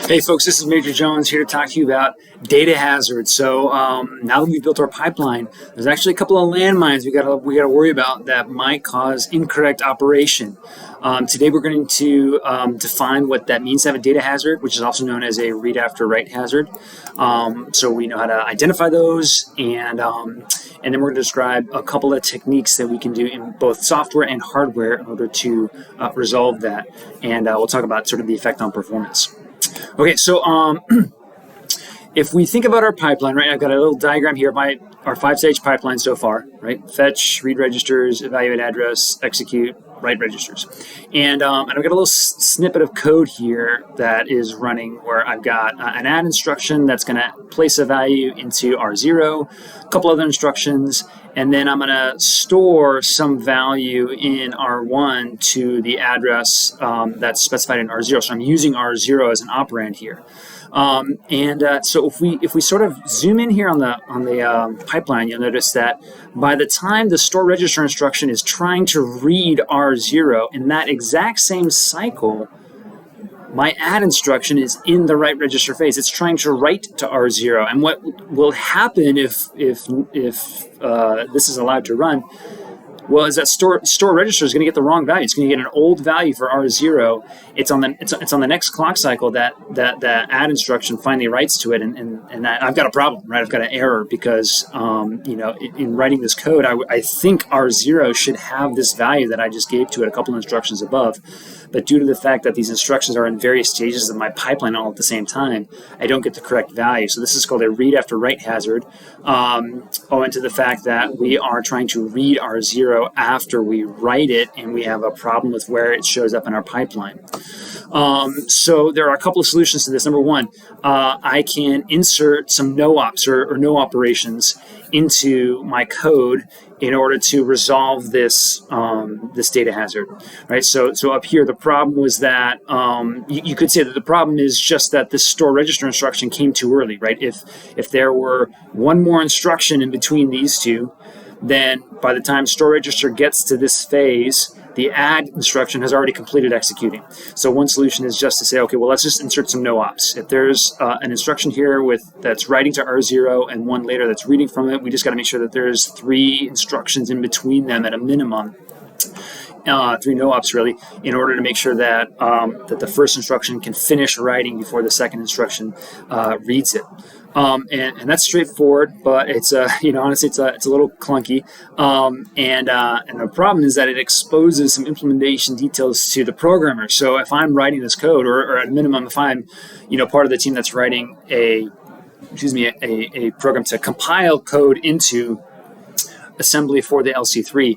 Hey folks, this is Major Jones here to talk to you about data hazards. So now that we've built our pipeline, there's actually a couple of landmines we gotta worry about that might cause incorrect operation. Today we're going to define what that means to have a data hazard, which is also known as a read after write hazard. So we know how to identify those, and then we're going to describe a couple of techniques that we can do in both software and hardware in order to resolve that. And we'll talk about sort of the effect on performance. Okay, so if we think about our pipeline, right, I've got a little diagram here of our 5-stage pipeline so far, right? Fetch, read registers, evaluate address, execute, write registers. And I've got a little snippet of code here that is running where I've got an add instruction that's going to place a value into R0, a couple other instructions, and then I'm going to store some value in R1 to the address that's specified in R0. So I'm using R0 as an operand here. So if we sort of zoom in here on the pipeline, you'll notice that by the time the store register instruction is trying to read R0, in that exact same cycle, my add instruction is in the write register phase. It's trying to write to R0, and what will happen if this is allowed to run? Well, is that store register is going to get the wrong value. It's going to get an old value for R0. It's on the next clock cycle that add instruction finally writes to it, and I've got a problem, right? I've got an error because in writing this code, I think R0 should have this value that I just gave to it a couple of instructions above, but due to the fact that these instructions are in various stages of my pipeline all at the same time, I don't get the correct value. So this is called a read after write hazard, owing to the fact that we are trying to read R0 after we write it, and we have a problem with where it shows up in our pipeline. So there are a couple of solutions to this. Number one, I can insert some no-ops or no operations into my code in order to resolve this data hazard, right? So up here, the problem was that you could say that the problem is just that this store register instruction came too early, right? If there were one more instruction in between these two, then by the time store register gets to this phase, the add instruction has already completed executing. So one solution is just to say, okay, well, let's just insert some no-ops. If there's an instruction here that's writing to R0 and one later that's reading from it, we just got to make sure that there's 3 instructions in between them at a minimum. 3 no-ops really, in order to make sure that that the first instruction can finish writing before the second instruction reads it. And that's straightforward, but it's honestly it's a little clunky. And the problem is that it exposes some implementation details to the programmer. So if I'm writing this code, or at minimum, if I'm part of the team that's writing a program to compile code into assembly for the LC3.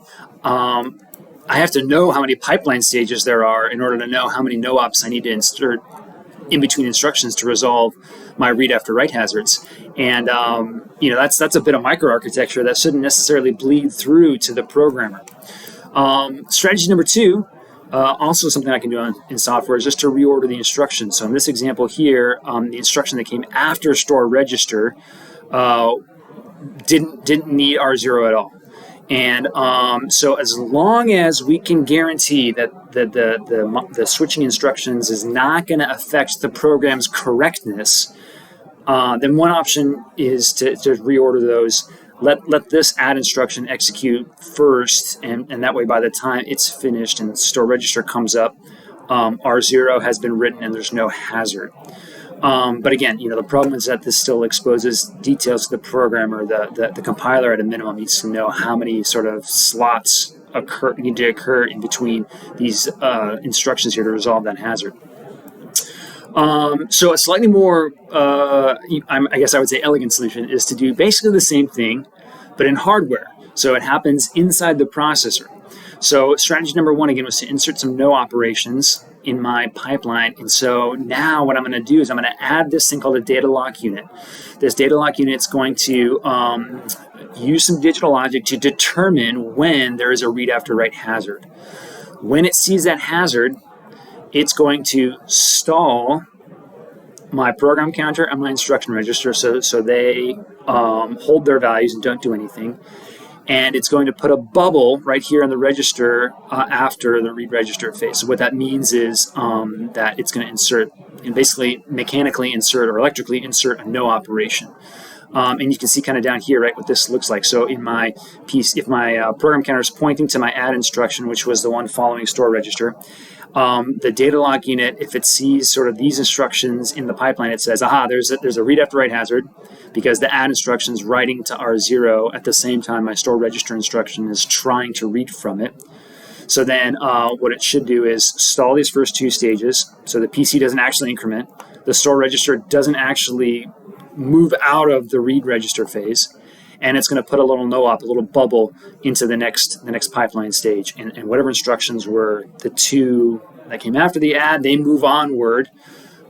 I have to know how many pipeline stages there are in order to know how many no-ops I need to insert in between instructions to resolve my read after write hazards. And that's a bit of microarchitecture that shouldn't necessarily bleed through to the programmer. Strategy number 2, also something I can do in software, is just to reorder the instructions. So in this example here, the instruction that came after store register didn't need R0 at all. And so as long as we can guarantee that the switching instructions is not going to affect the program's correctness, then one option is to reorder those. Let this add instruction execute first, and that way by the time it's finished and store register comes up, R0 has been written and there's no hazard. But again, the problem is that this still exposes details to the programmer. The compiler, at a minimum, needs to know how many sort of slots need to occur in between these instructions here to resolve that hazard. So a slightly more, I guess I would say, elegant solution is to do basically the same thing, but in hardware. So it happens inside the processor. So strategy number 1, again, was to insert some no operations in my pipeline. And so now what I'm going to do is I'm going to add this thing called a data lock unit. This data lock unit is going to use some digital logic to determine when there is a read after write hazard. When it sees that hazard, it's going to stall my program counter and my instruction register so they hold their values and don't do anything. and it's going to put a bubble right here in the register after the read register phase. So what that means is that it's going to insert and basically mechanically insert or electrically insert a no operation. And you can see kind of down here, right, what this looks like. So in my piece, if my program counter is pointing to my add instruction, which was the one following store register, the data log unit, if it sees sort of these instructions in the pipeline, it says, aha, there's a read after write hazard because the add instruction is writing to R0 at the same time my store register instruction is trying to read from it. So then what it should do is stall these first two stages. So the PC doesn't actually increment. The store register doesn't actually move out of the read register phase, and it's going to put a little no-op, a little bubble into the next pipeline stage. And whatever instructions were the two that came after the add, they move onward.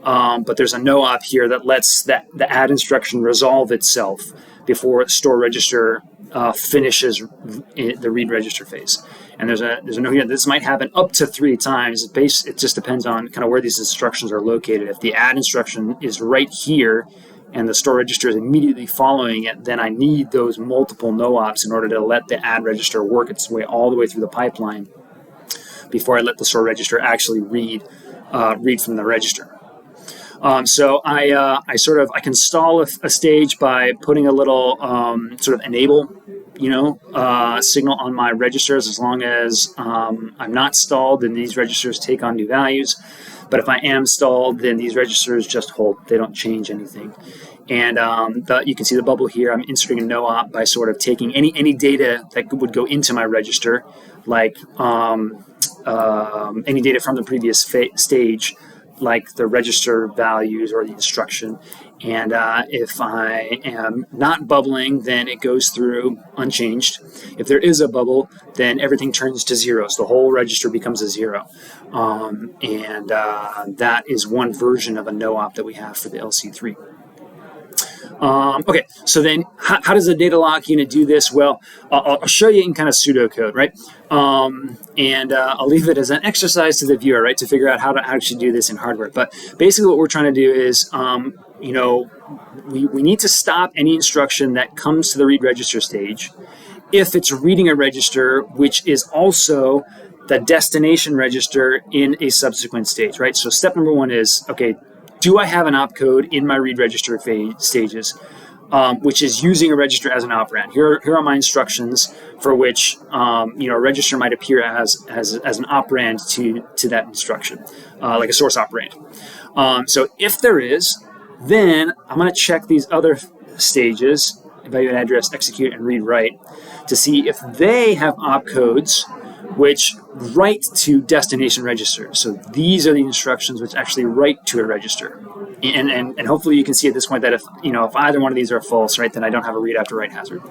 But there's a no-op here that lets the add instruction resolve itself before store register finishes the read register phase. And there's a note here. This might happen up to 3 times. It just depends on kind of where these instructions are located. If the add instruction is right here and the store register is immediately following it, then I need those multiple no-ops in order to let the add register work its way all the way through the pipeline before I let the store register actually read from the register. So I can stall a stage by putting a little sort of enable, signal on my registers. As long as I'm not stalled, then these registers take on new values. But if I am stalled, then these registers just hold. They don't change anything. And you can see the bubble here. I'm inserting a no-op by sort of taking any data that would go into my register, like any data from the previous stage, like the register values or the instruction. And if I am not bubbling, then it goes through unchanged. If there is a bubble, then everything turns to 0. So the whole register becomes a 0. That is one version of a no-op that we have for the LC3. Okay, so then how does the data lock unit do this? Well, I'll show you in kind of pseudocode, right? I'll leave it as an exercise to the viewer, right, to figure out how to actually do this in hardware. But basically what we're trying to do is, we need to stop any instruction that comes to the read register stage if it's reading a register which is also the destination register in a subsequent stage, right? So step number 1 is, okay, do I have an opcode in my read register stages, which is using a register as an operand? Here are my instructions for which a register might appear as an operand to that instruction, like a source operand. So if there is, then I'm going to check these other stages, evaluate address, execute, and read write, to see if they have opcodes which write to destination registers. So these are the instructions which actually write to a register. And hopefully you can see at this point that if either one of these are false, right, then I don't have a read after write hazard.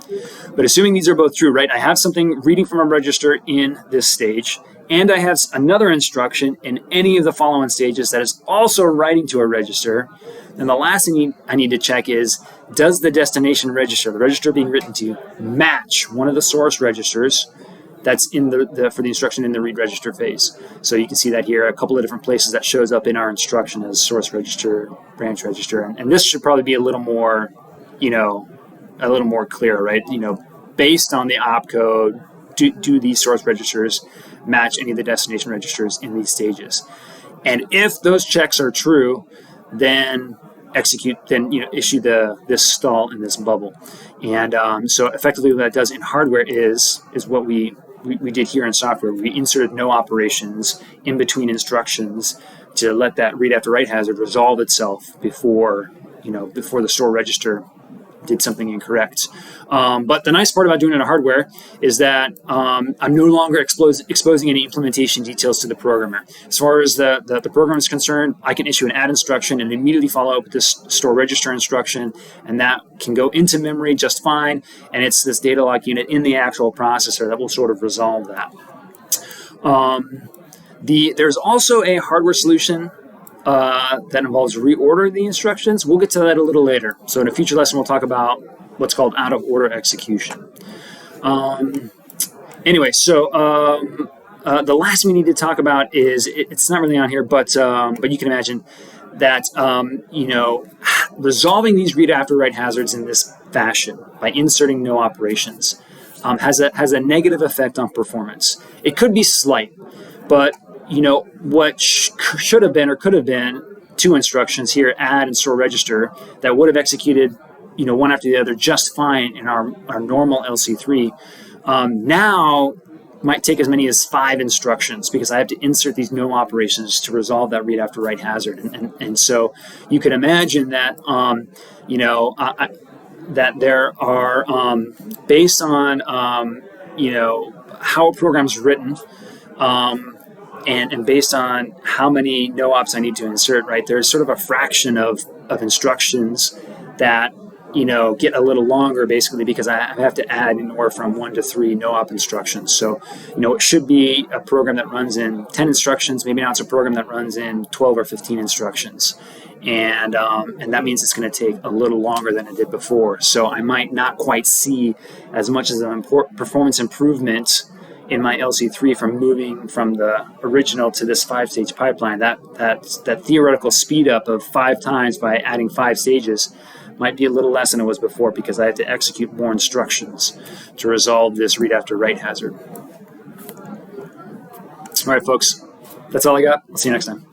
But assuming these are both true, right, I have something reading from a register in this stage, and I have another instruction in any of the following stages that is also writing to a register. Then the last thing I need to check is, does the destination register, the register being written to, match one of the source registers that's in for the instruction in the read register phase? So you can see that here, a couple of different places that shows up in our instruction as source register, branch register, and this should probably be a little more, clear, right? Based on the opcode, do these source registers match any of the destination registers in these stages? And if those checks are true, then issue this stall in this bubble. And so effectively what that does in hardware is what we did here in software. We inserted no operations in between instructions to let that read after write hazard resolve itself before the store register did something incorrect. But the nice part about doing it in hardware is that I'm no longer exposing any implementation details to the programmer. As far as the program is concerned, I can issue an add instruction and immediately follow up with this store register instruction, and that can go into memory just fine, and it's this data lock unit in the actual processor that will sort of resolve that. There's also a hardware solution that involves reorder the instructions. We'll get to that a little later. So in a future lesson, we'll talk about what's called out-of-order execution. Anyway, so the last we need to talk about is, it's not really on here, but you can imagine that, resolving these read after write hazards in this fashion by inserting no operations has a negative effect on performance. It could be slight, but what should have been or could have been two instructions here, add and store register, that would have executed one after the other just fine in our normal LC3, now might take as many as 5 instructions because I have to insert these no operations to resolve that read after write hazard. And so you could imagine that, that there are, based on, how a program's written, and based on how many no ops I need to insert, right, there's sort of a fraction of instructions that get a little longer, basically because I have to add anywhere from 1 to 3 no-op instructions. So, it should be a program that runs in 10 instructions. Maybe now it's a program that runs in 12 or 15 instructions. And that means it's going to take a little longer than it did before. So I might not quite see as much as an performance improvement in my LC3 from moving from the original to this 5-stage pipeline. That theoretical speed up of 5 times by adding 5 stages might be a little less than it was before because I have to execute more instructions to resolve this read after write hazard. All right, folks, that's all I got. I'll see you next time.